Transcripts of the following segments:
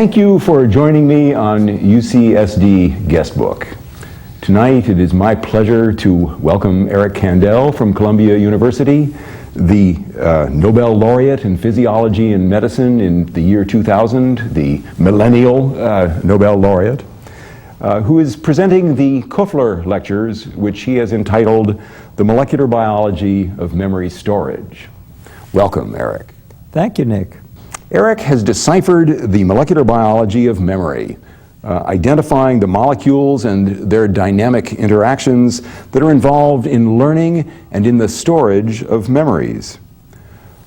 Thank you for joining me on UCSD Guestbook. Tonight it is my pleasure to welcome Eric Kandel from Columbia University, the Nobel Laureate in Physiology and Medicine in the year 2000, the Millennial Nobel Laureate, who is presenting the Kuffler Lectures, which he has entitled The Molecular Biology of Memory Storage. Welcome, Eric. Thank you, Nick. Eric has deciphered the molecular biology of memory, identifying the molecules and their dynamic interactions that are involved in learning and in the storage of memories.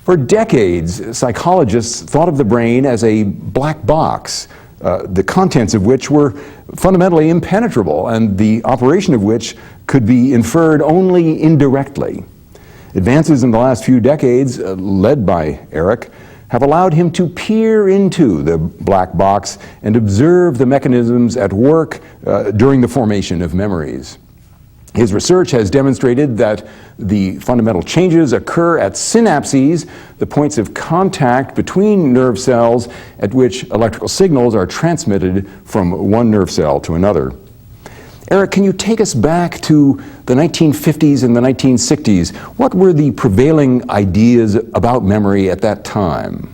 For decades, psychologists thought of the brain as a black box, the contents of which were fundamentally impenetrable and the operation of which could be inferred only indirectly. Advances in the last few decades, led by Eric, have allowed him to peer into the black box and observe the mechanisms at work during the formation of memories. His research has demonstrated that the fundamental changes occur at synapses, the points of contact between nerve cells at which electrical signals are transmitted from one nerve cell to another. Eric, can you take us back to the 1950s and the 1960s? What were the prevailing ideas about memory at that time?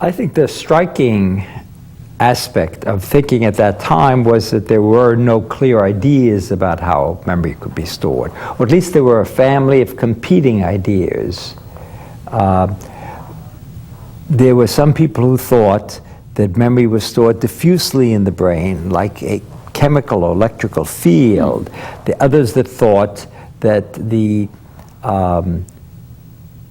I think the striking aspect of thinking at that time was that there were no clear ideas about how memory could be stored, or at least there were a family of competing ideas. There were some people who thought that memory was stored diffusely in the brain, like a chemical or electrical field. The others that thought that the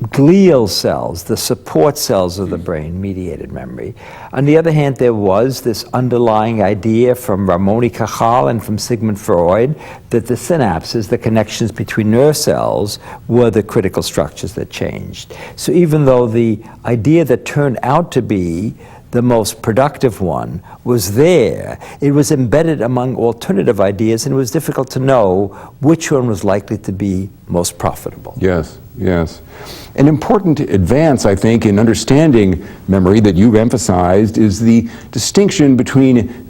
glial cells, the support cells of the brain, mediated memory. On the other hand, there was this underlying idea from Ramon y Cajal and from Sigmund Freud that the synapses, the connections between nerve cells, were the critical structures that changed. So even though the idea that turned out to be the most productive one was there, it was embedded among alternative ideas, and it was difficult to know which one was likely to be most profitable. Yes, yes. An important advance, I think, in understanding memory that you've emphasized is the distinction between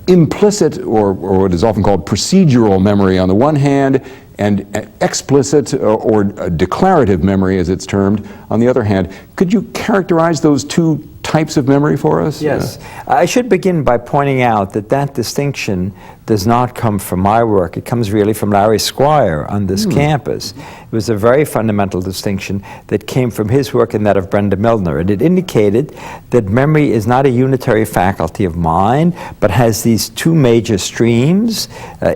implicit, or what is often called procedural memory on the one hand, and explicit or declarative memory, as it's termed, on the other hand. Could you characterize those two types of memory for us? Yes. I should begin by pointing out that that distinction does not come from my work. It comes really from Larry Squire on this campus. It was a very fundamental distinction that came from his work and that of Brenda Milner. And it indicated that memory is not a unitary faculty of mind, but has these two major streams,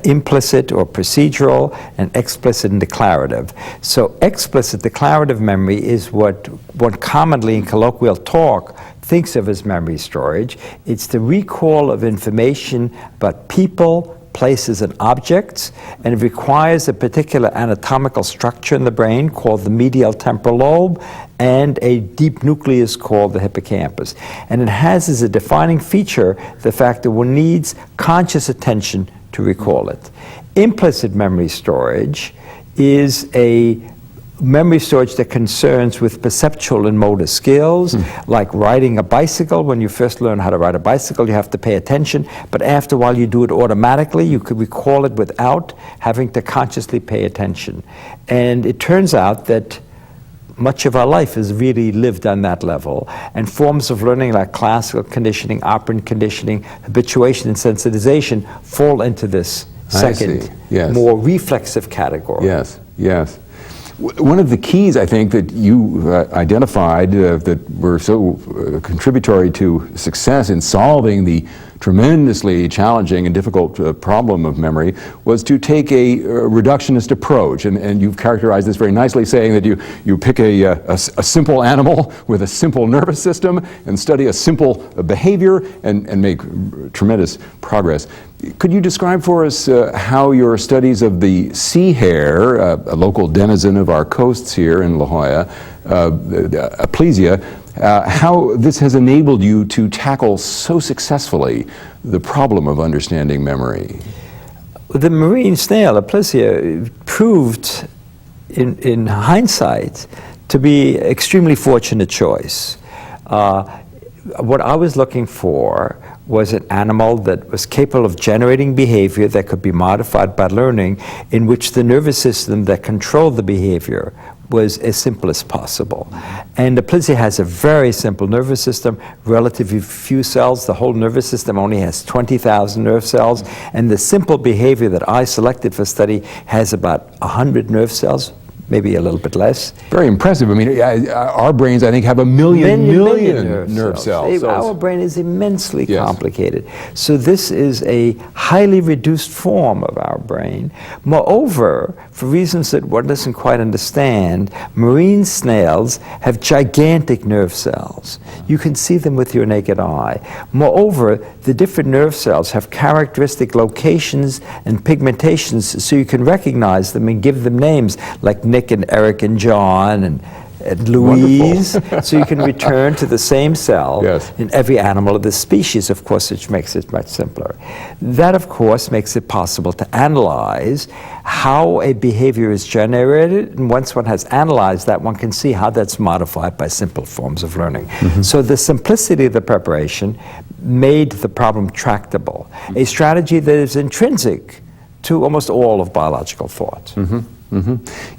implicit or procedural, and explicit and declarative. So explicit declarative memory is what one commonly in colloquial talk thinks of as memory storage. It's the recall of information about people, places, and objects, and it requires a particular anatomical structure in the brain called the medial temporal lobe and a deep nucleus called the hippocampus. And it has as a defining feature the fact that one needs conscious attention to recall it. Implicit memory storage is a memory storage that concerns with perceptual and motor skills, like riding a bicycle. When you first learn how to ride a bicycle, you have to pay attention, but after a while you do it automatically. You could recall it without having to consciously pay attention. And it turns out that much of our life is really lived on that level, and forms of learning like classical conditioning, operant conditioning, habituation, and sensitization fall into this second, more reflexive category. Yes, yes. One of the keys, I think, that you identified that were so contributory to success in solving the tremendously challenging and difficult problem of memory was to take a reductionist approach. And you've characterized this very nicely, saying that you pick a simple animal with a simple nervous system and study a simple behavior and make tremendous progress. Could you describe for us how your studies of the sea hare, a local denizen of our coasts here in La Jolla, Aplysia, how this has enabled you to tackle so successfully the problem of understanding memory? The marine snail, Aplysia, proved in hindsight to be an extremely fortunate choice. what I was looking for was an animal that was capable of generating behavior that could be modified by learning, in which the nervous system that controlled the behavior was as simple as possible. And Aplysia has a very simple nervous system, relatively few cells. The whole nervous system only has 20,000 nerve cells, and the simple behavior that I selected for study has about 100 nerve cells, maybe a little bit less. Very impressive. I mean, our brains, I think, have a million nerve cells. Our brain is immensely Yes. complicated. So this is a highly reduced form of our brain. Moreover, for reasons that one doesn't quite understand, marine snails have gigantic nerve cells. You can see them with your naked eye. Moreover, the different nerve cells have characteristic locations and pigmentations, so you can recognize them and give them names, like Nick and Eric and John and Louise. So you can return to the same cell Yes. in every animal of the species, of course, which makes it much simpler. That, of course, makes it possible to analyze how a behavior is generated, and once one has analyzed that, one can see how that's modified by simple forms of learning. So the simplicity of the preparation made the problem tractable, a strategy that is intrinsic to almost all of biological thought.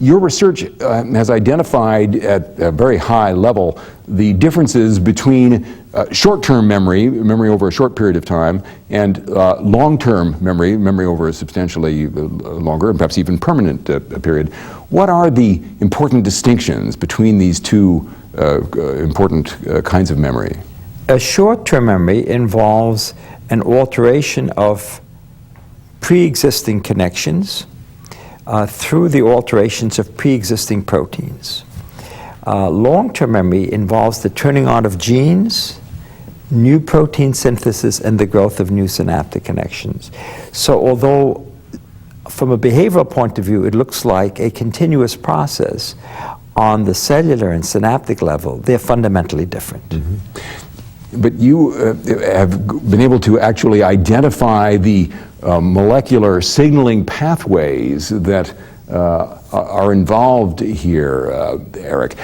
Your research has identified at a very high level the differences between short-term memory over a short period of time, and long-term memory over a substantially longer and perhaps even permanent period. What are the important distinctions between these two important kinds of memory? A short-term memory involves an alteration of pre-existing connections through the alterations of pre-existing proteins. Long-term memory involves the turning on of genes, new protein synthesis, and the growth of new synaptic connections. So although from a behavioral point of view it looks like a continuous process, on the cellular and synaptic level they're fundamentally different. But you have been able to actually identify the molecular signaling pathways that are involved here, Eric.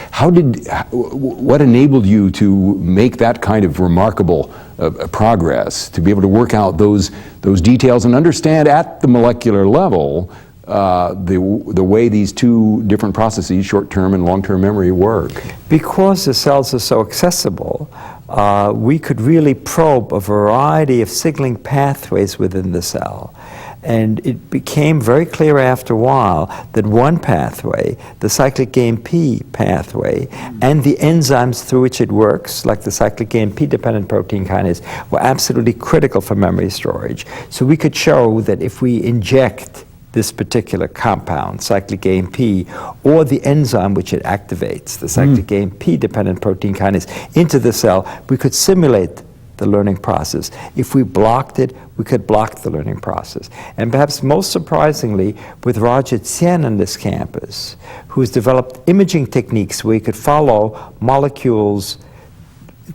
What enabled you to make that kind of remarkable progress, to be able to work out those details and understand at the molecular level the way these two different processes, short-term and long-term memory, work? Because the cells are so accessible, we could really probe a variety of signaling pathways within the cell. And it became very clear after a while that one pathway, the cyclic AMP pathway, and the enzymes through which it works, like the cyclic AMP-dependent protein kinase, were absolutely critical for memory storage. So we could show that if we inject this particular compound, cyclic AMP, or the enzyme which it activates, the cyclic AMP-dependent protein kinase, into the cell, we could simulate the learning process. If we blocked it, we could block the learning process. And perhaps most surprisingly, with Roger Tsien on this campus, who's developed imaging techniques where he could follow molecules'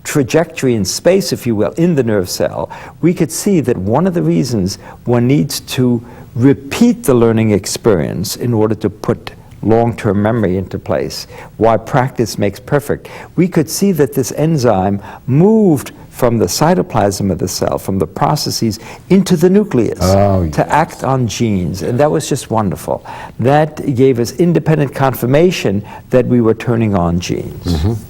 trajectory in space, if you will, in the nerve cell, we could see that one of the reasons one needs to repeat the learning experience in order to put long-term memory into place, why practice makes perfect. We could see that this enzyme moved from the cytoplasm of the cell, from the processes, into the nucleus to act on genes, and that was just wonderful. That gave us independent confirmation that we were turning on genes.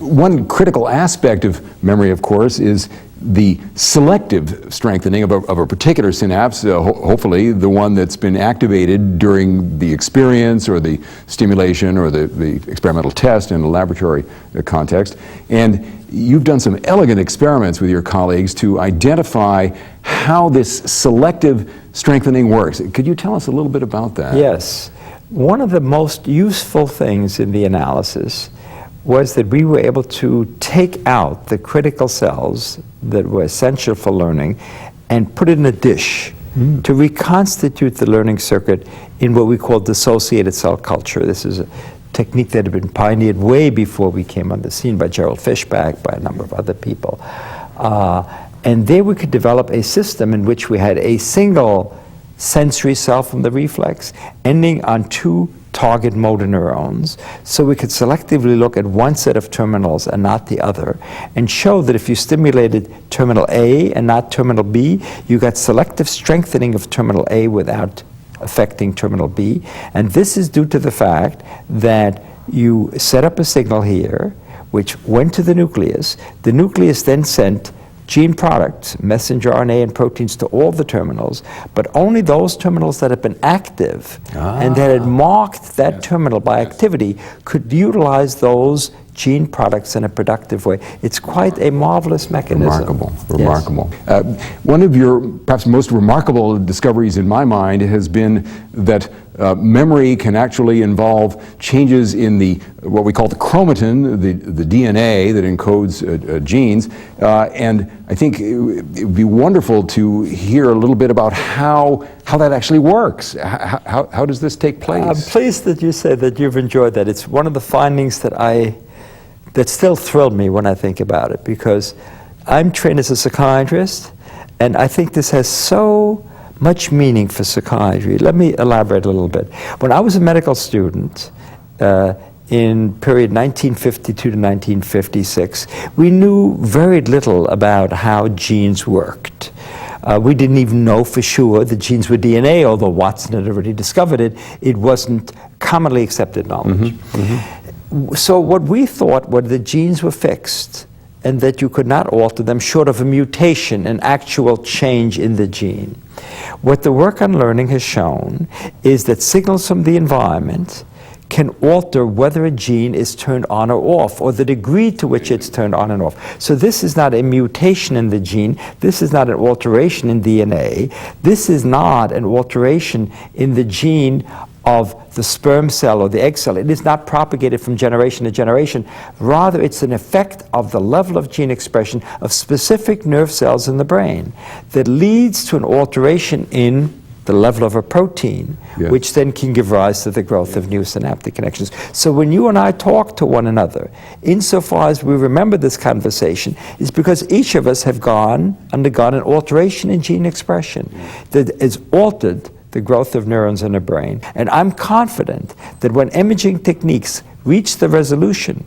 One critical aspect of memory, of course, is the selective strengthening of a particular synapse, hopefully the one that's been activated during the experience or the stimulation or the experimental test in a laboratory context. And you've done some elegant experiments with your colleagues to identify how this selective strengthening works. Could you tell us a little bit about that? Yes. One of the most useful things in the analysis was that we were able to take out the critical cells that were essential for learning and put it in a dish to reconstitute the learning circuit in what we call dissociated cell culture. This is a technique that had been pioneered way before we came on the scene by Gerald Fishback, by a number of other people. And there we could develop a system in which we had a single sensory cell from the reflex ending on two target motor neurons, so we could selectively look at one set of terminals and not the other, and show that if you stimulated terminal A and not terminal B, you got selective strengthening of terminal A without affecting terminal B. And this is due to the fact that you set up a signal here, which went to the nucleus. The nucleus then sent gene products, messenger RNA and proteins, to all the terminals, but only those terminals that had been active and that had marked that terminal by activity could utilize those gene products in a productive way. It's quite a marvelous mechanism. Remarkable. One of your perhaps most remarkable discoveries in my mind has been that memory can actually involve changes in what we call the chromatin, the DNA that encodes genes, and I think it would be wonderful to hear a little bit about how that actually works. How does this take place? I'm pleased that you say that you've enjoyed that. It's one of the findings that still thrilled me when I think about it, because I'm trained as a psychiatrist, and I think this has so much meaning for psychiatry. Let me elaborate a little bit. When I was a medical student, in period 1952 to 1956, we knew very little about how genes worked. We didn't even know for sure that genes were DNA, although Watson had already discovered it. It wasn't commonly accepted knowledge. So what we thought were the genes were fixed and that you could not alter them short of a mutation, an actual change in the gene. What the work on learning has shown is that signals from the environment can alter whether a gene is turned on or off, or the degree to which it's turned on and off. So this is not a mutation in the gene, this is not an alteration in DNA, this is not an alteration in the gene of the sperm cell or the egg cell. It is not propagated from generation to generation. Rather, it's an effect of the level of gene expression of specific nerve cells in the brain that leads to an alteration in the level of a protein, which then can give rise to the growth of new synaptic connections. So when you and I talk to one another, insofar as we remember this conversation, is because each of us have undergone an alteration in gene expression that has altered the growth of neurons in the brain. And I'm confident that when imaging techniques reach the resolution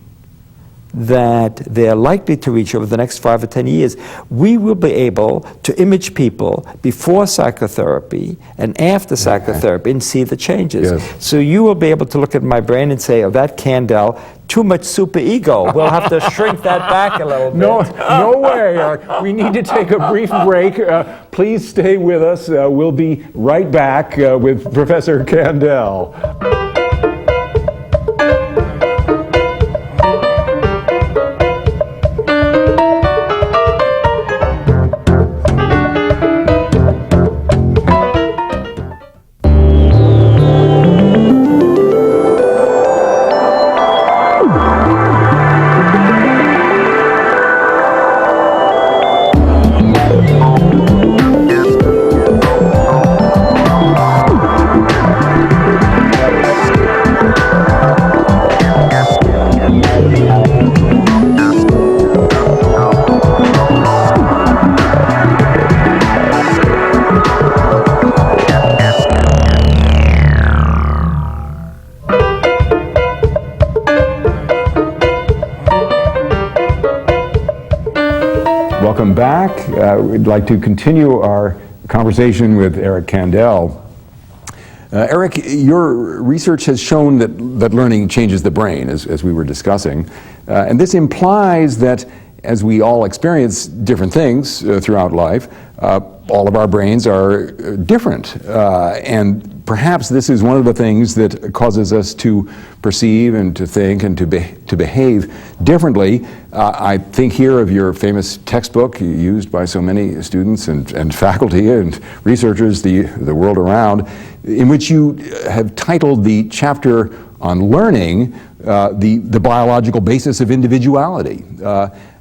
that they are likely to reach over the next 5 or 10 years, we will be able to image people before psychotherapy and after psychotherapy and see the changes. So you will be able to look at my brain and say, oh, that Kandel, too much superego. We'll have to shrink that back a little bit. No way. We need to take a brief break. Please stay with us. We'll be right back with Professor Kandel. Welcome back. We'd like to continue our conversation with Eric Kandel. Eric, your research has shown that learning changes the brain, as we were discussing. And this implies that as we all experience different things throughout life, all of our brains are different. And perhaps this is one of the things that causes us to perceive and to think and to behave differently. I think here of your famous textbook used by so many students and faculty and researchers the world around, in which you have titled the chapter on learning the biological basis of individuality.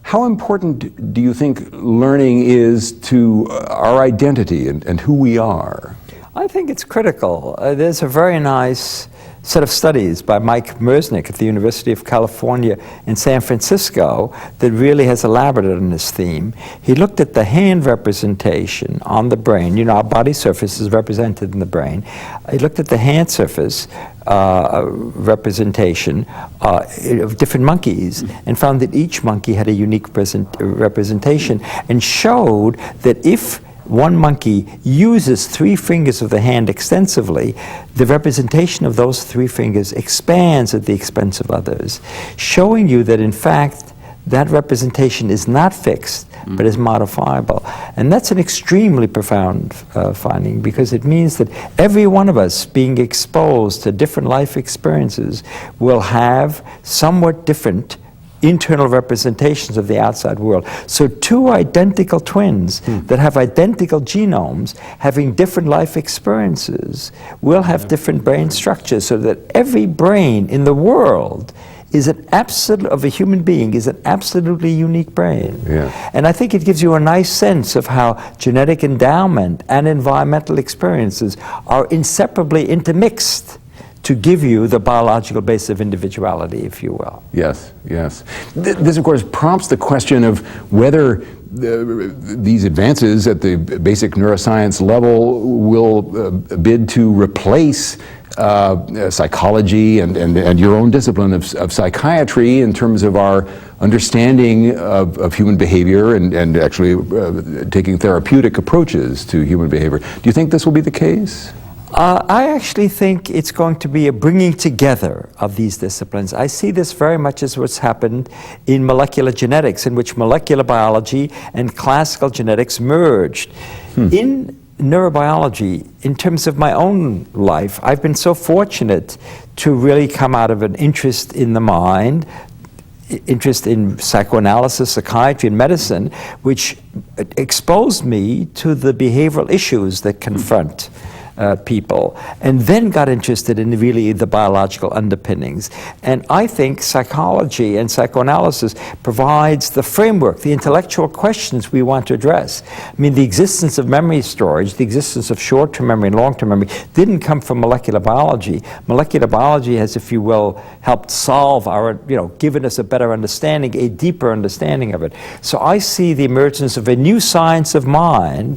How important do you think learning is to our identity and who we are? I think it's critical. There's a very nice set of studies by Mike Mersnick at the University of California in San Francisco that really has elaborated on this theme. He looked at the hand representation on the brain. You know, our body surface is represented in the brain. He looked at the hand surface representation of different monkeys and found that each monkey had a unique representation, and showed that if one monkey uses 3 fingers of the hand extensively, the representation of those 3 fingers expands at the expense of others, showing you that in fact that representation is not fixed, but is modifiable. And that's an extremely profound finding, because it means that every one of us being exposed to different life experiences will have somewhat different internal representations of the outside world. So 2 identical twins that have identical genomes having different life experiences will have different brain structures, so that every brain in the world is an absolute, of a human being, is an absolutely unique brain. Yeah. And I think it gives you a nice sense of how genetic endowment and environmental experiences are inseparably intermixed to give you the biological base of individuality, if you will. Yes, yes. This, of course, prompts the question of whether these advances at the basic neuroscience level will bid to replace psychology and your own discipline of psychiatry in terms of our understanding of human behavior and actually taking therapeutic approaches to human behavior. Do you think this will be the case? I actually think it's going to be a bringing together of these disciplines. I see this very much as what's happened in molecular genetics, in which molecular biology and classical genetics merged. In neurobiology, in terms of my own life, I've been so fortunate to really come out of an interest in the mind, interest in psychoanalysis, psychiatry, and medicine, which exposed me to the behavioral issues that confront people, and then got interested in really the biological underpinnings. And I think psychology and psychoanalysis provides the framework, the intellectual questions we want to address. I mean, the existence of memory storage, the existence of short-term memory and long-term memory didn't come from molecular biology. Molecular biology has, if you will, helped solve our, given us a better understanding, a deeper understanding of it. So I see the emergence of a new science of mind,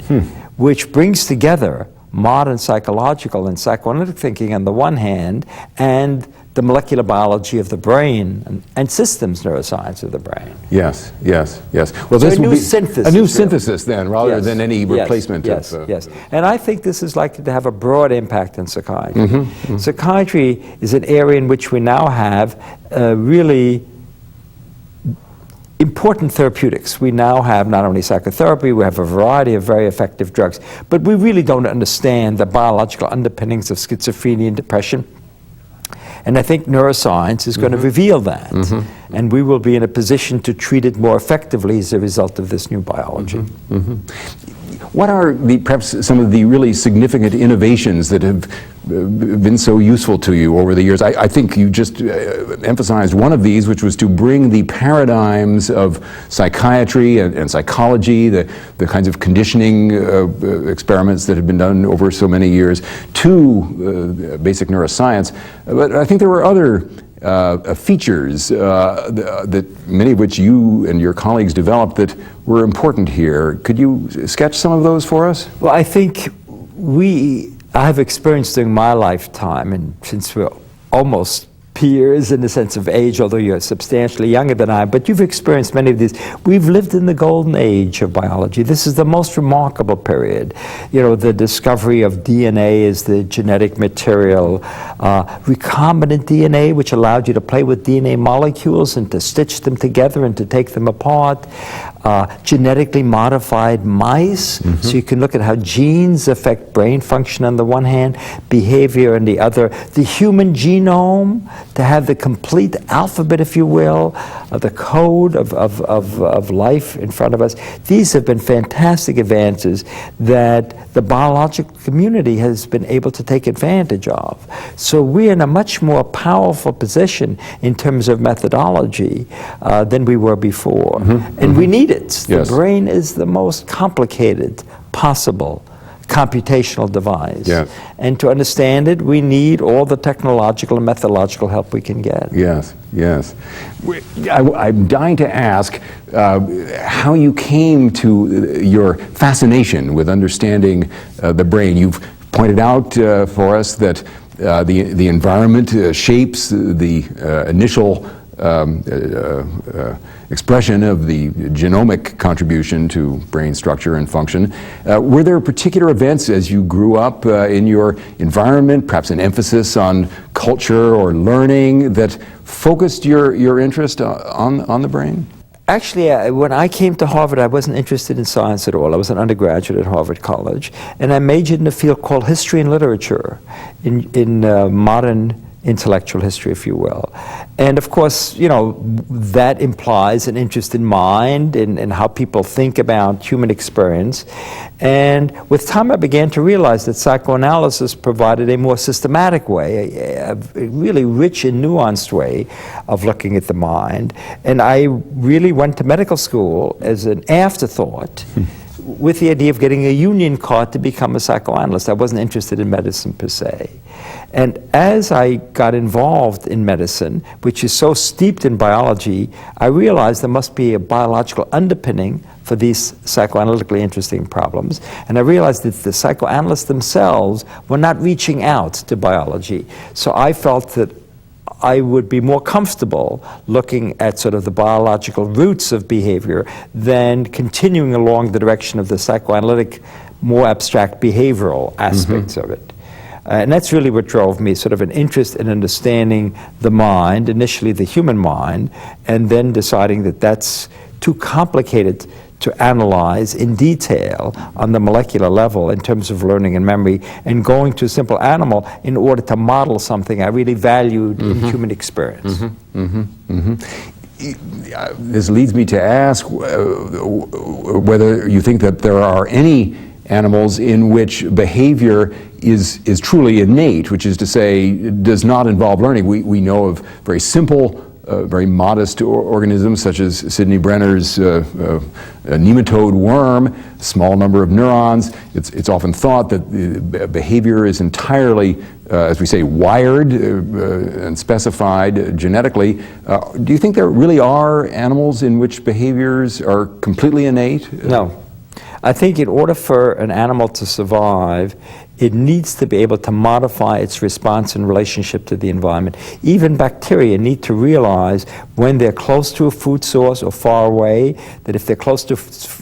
which brings together modern psychological and psychoanalytic thinking on the one hand, and the molecular biology of the brain and systems neuroscience of the brain. Yes, yes, yes. Well, so this a will new be synthesis. a new synthesis then, rather than any Yes, replacement. Yes, of, yes. And I think this is likely to have a broad impact on psychiatry. Psychiatry is an area in which we now have really important therapeutics. We now have not only psychotherapy, we have a variety of very effective drugs, but we really don't understand the biological underpinnings of schizophrenia and depression. And I think neuroscience is going to reveal that. And we will be in a position to treat it more effectively as a result of this new biology. What are perhaps some of the really significant innovations that have been so useful to you over the years? I think you just emphasized one of these, which was to bring the paradigms of psychiatry and psychology, the kinds of conditioning experiments that have been done over so many years, to basic neuroscience. But I think there were other features that many of which you and your colleagues developed that were important here. Could you sketch some of those for us? Well, I think I have experienced during my lifetime, and since we're almost peers in the sense of age, although you're substantially younger than I am, but you've experienced many of these. We've lived in the golden age of biology. This is the most remarkable period. The discovery of DNA as the genetic material, recombinant DNA, which allowed you to play with DNA molecules and to stitch them together and to take them apart, genetically modified mice, so you can look at how genes affect brain function on the one hand, behavior on the other, the human genome, to have the complete alphabet, if you will, the code of life in front of us. These have been fantastic advances that the biological community has been able to take advantage of. So we're in a much more powerful position in terms of methodology than we were before. And we need it. The brain is the most complicated possible computational device. Yes. And to understand it, we need all the technological and methodological help we can get. Yes, yes. I'm dying to ask how you came to your fascination with understanding the brain. You've pointed out for us that the environment shapes the initial expression of the genomic contribution to brain structure and function. Were there particular events as you grew up in your environment, perhaps an emphasis on culture or learning, that focused your interest on the brain? Actually, when I came to Harvard, I wasn't interested in science at all. I was an undergraduate at Harvard College, and I majored in a field called history and literature, in modern intellectual history, if you will. And of course, you know, that implies an interest in mind and how people think about human experience. And with time, I began to realize that psychoanalysis provided a more systematic way, a really rich and nuanced way of looking at the mind. And I really went to medical school as an afterthought with the idea of getting a union card to become a psychoanalyst. I wasn't interested in medicine per se. And as I got involved in medicine, which is so steeped in biology, I realized there must be a biological underpinning for these psychoanalytically interesting problems. And I realized that the psychoanalysts themselves were not reaching out to biology. So I felt that I would be more comfortable looking at sort of the biological roots of behavior than continuing along the direction of the psychoanalytic, more abstract behavioral aspects of it. And that's really what drove me, sort of an interest in understanding the mind, initially the human mind, and then deciding that that's too complicated to analyze in detail on the molecular level in terms of learning and memory, and going to a simple animal in order to model something I really valued in human experience. This leads me to ask whether you think that there are any animals in which behavior is truly innate, which is to say, does not involve learning. We know of very simple, very modest organisms such as Sidney Brenner's nematode worm, small number of neurons. It's often thought that behavior is entirely, as we say, wired and specified genetically. Do you think there really are animals in which behaviors are completely innate? No. I think in order for an animal to survive, it needs to be able to modify its response in relationship to the environment. Even bacteria need to realize when they're close to a food source or far away, that if they're close to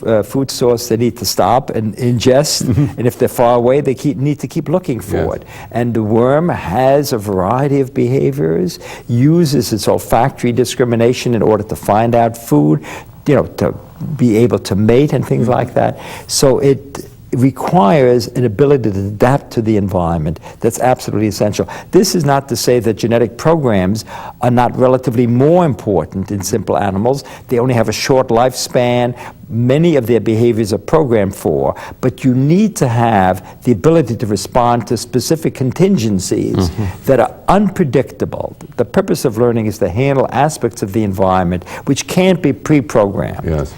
a food source, they need to stop and ingest, and if they're far away, they need to keep looking for it. And the worm has a variety of behaviors, uses its olfactory discrimination in order to find out food, you know, to be able to mate and things like that. So it requires an ability to adapt to the environment. That's absolutely essential. This is not to say that genetic programs are not relatively more important in simple animals. They only have a short lifespan. Many of their behaviors are programmed for, but you need to have the ability to respond to specific contingencies that are unpredictable. The purpose of learning is to handle aspects of the environment which can't be pre-programmed. Yes.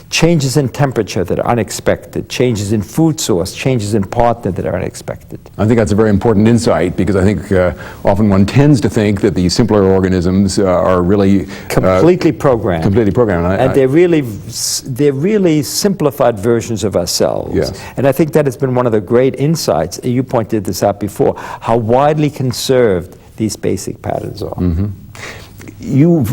Changes in temperature that are unexpected, changes in food source, changes in partner that are unexpected. I think that's a very important insight, because I think often one tends to think that the simpler organisms are really completely programmed. Completely programmed. And they're really simplified versions of ourselves. Yes. And I think that has been one of the great insights. You pointed this out before, how widely conserved these basic patterns are. You've,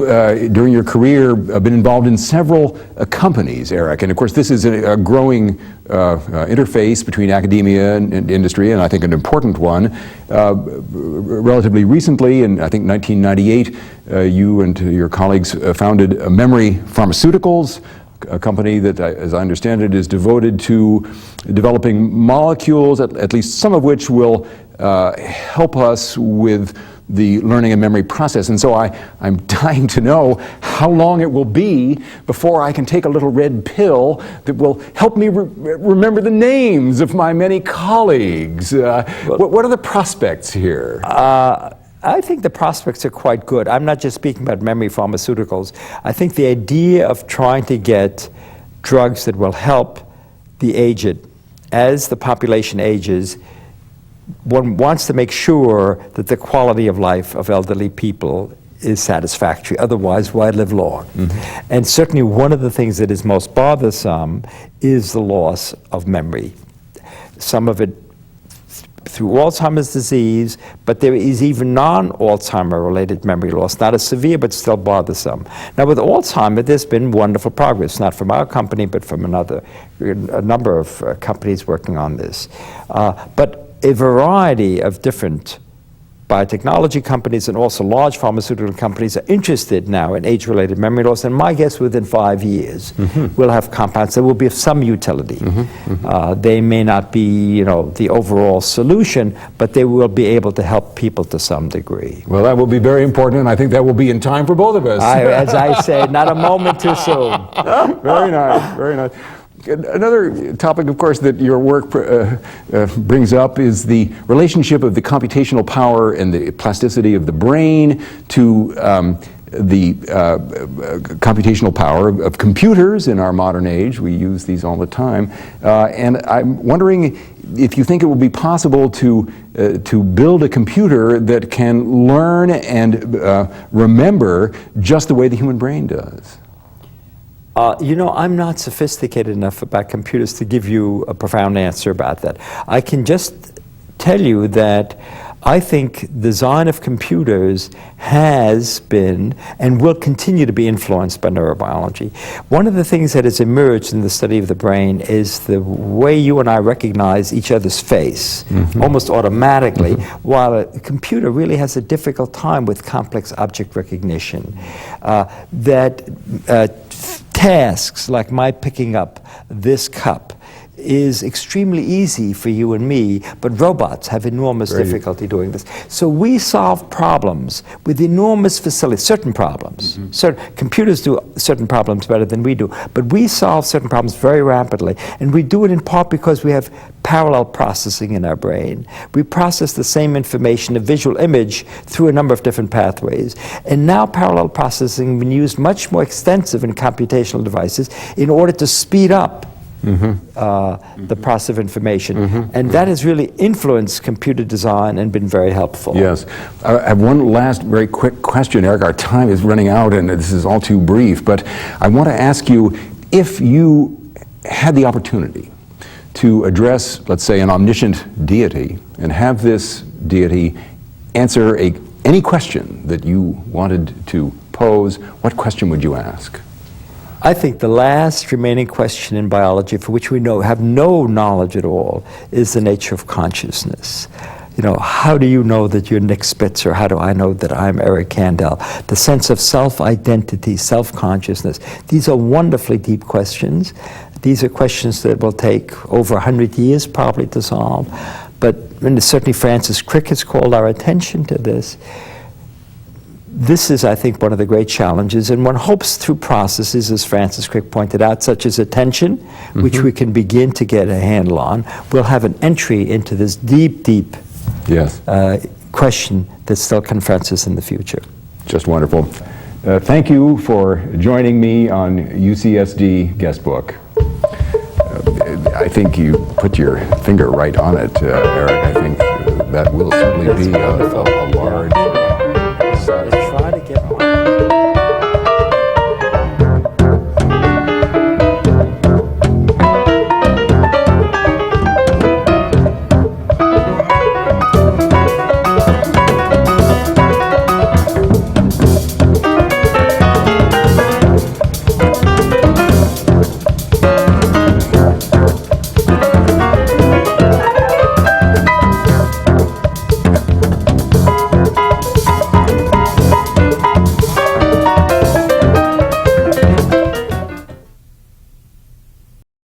during your career, been involved in several companies, Eric, and of course this is a growing interface between academia and industry, and I think an important one. Relatively recently, in I think 1998, you and your colleagues founded Memory Pharmaceuticals, a company that, as I understand it, is devoted to developing molecules, at least some of which will help us with the learning and memory process. And so I'm dying to know how long it will be before I can take a little red pill that will help me remember the names of my many colleagues. What are the prospects here? I think the prospects are quite good. I'm not just speaking about memory pharmaceuticals. I think the idea of trying to get drugs that will help the aged as the population ages, one wants to make sure that the quality of life of elderly people is satisfactory. Otherwise, why live long? And certainly one of the things that is most bothersome is the loss of memory. Some of it through Alzheimer's disease, but there is even non-Alzheimer related memory loss, not as severe, but still bothersome. Now with Alzheimer, there's been wonderful progress, not from our company, but from a number of companies working on this. But a variety of different biotechnology companies and also large pharmaceutical companies are interested now in age-related memory loss, and my guess within 5 years we'll have compounds that will be of some utility. They may not be, the overall solution, but they will be able to help people to some degree. Well, that will be very important, and I think that will be in time for both of us. As I said, not a moment too soon. Very nice, very nice. Another topic, of course, that your work brings up is the relationship of the computational power and the plasticity of the brain to the computational power of computers in our modern age. We use these all the time. And I'm wondering if you think it will be possible to build a computer that can learn and remember just the way the human brain does. I'm not sophisticated enough about computers to give you a profound answer about that. I can just tell you that I think design of computers has been and will continue to be influenced by neurobiology. One of the things that has emerged in the study of the brain is the way you and I recognize each other's face almost automatically, while a computer really has a difficult time with complex object recognition. Tasks like my picking up this cup is extremely easy for you and me, but robots have enormous difficulty doing this. So we solve problems with enormous facility, certain problems. Computers do certain problems better than we do, but we solve certain problems very rapidly, and we do it in part because we have parallel processing in our brain. We process the same information, a visual image, through a number of different pathways. And now parallel processing has been used much more extensive in computational devices in order to speed up the process of information. And that has really influenced computer design and been very helpful. Yes. I have one last very quick question, Eric. Our time is running out and this is all too brief, but I want to ask you, if you had the opportunity to address, let's say, an omniscient deity and have this deity answer any question that you wanted to pose, what question would you ask? I think the last remaining question in biology, for which we have no knowledge at all, is the nature of consciousness. How do you know that you're Nick Spitzer? How do I know that I'm Eric Kandel? The sense of self-identity, self-consciousness. These are wonderfully deep questions. These are questions that will take over 100 years probably to solve. But certainly Francis Crick has called our attention to this. This is, I think, one of the great challenges, and one hopes through processes, as Francis Crick pointed out, such as attention, which we can begin to get a handle on, we'll have an entry into this deep, deep question that still confronts us in the future. Just wonderful. Thank you for joining me on UCSD Guestbook. I think you put your finger right on it, Eric. I think that will certainly be a large... Try to get